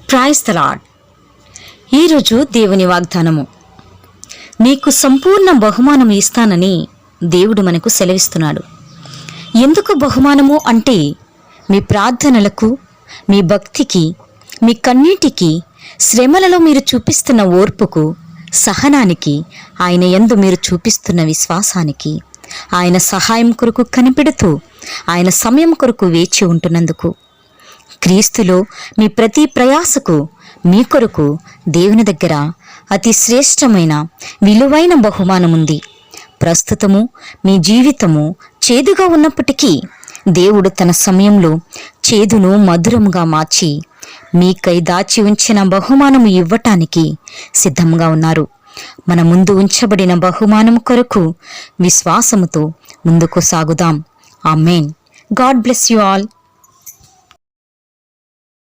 Praise the lord. ఈరోజు దేవుని వాగ్దానము, నీకు సంపూర్ణ బహుమానం ఇస్తానని దేవుడు మనకు సెలవిస్తున్నాడు. ఎందుకు బహుమానము అంటే, మీ ప్రార్థనలకు, మీ భక్తికి, మీ కన్నీటికి, శ్రమలలో మీరు చూపిస్తున్న ఓర్పుకు, సహనానికి, ఆయన యందు మీరు చూపిస్తున్న విశ్వాసానికి, ఆయన సహాయం కొరకు కనిపెడుతూ ఆయన సమయం కొరకు వేచి ఉంటున్నందుకు, క్రీస్తులో మీ ప్రతి ప్రయాసకు మీ కొరకు దేవుని దగ్గర అతి శ్రేష్టమైన విలువైన బహుమానముంది. ప్రస్తుతము మీ జీవితము చేదుగా ఉన్నప్పటికీ దేవుడు తన సమయంలో చేదును మధురముగా మార్చి మీకై దాచి ఉంచిన బహుమానము ఇవ్వటానికి సిద్ధంగా ఉన్నారు. మన ముందు ఉంచబడిన బహుమానము కొరకు విశ్వాసముతో ముందుకు సాగుదాం. Amen. God bless you all.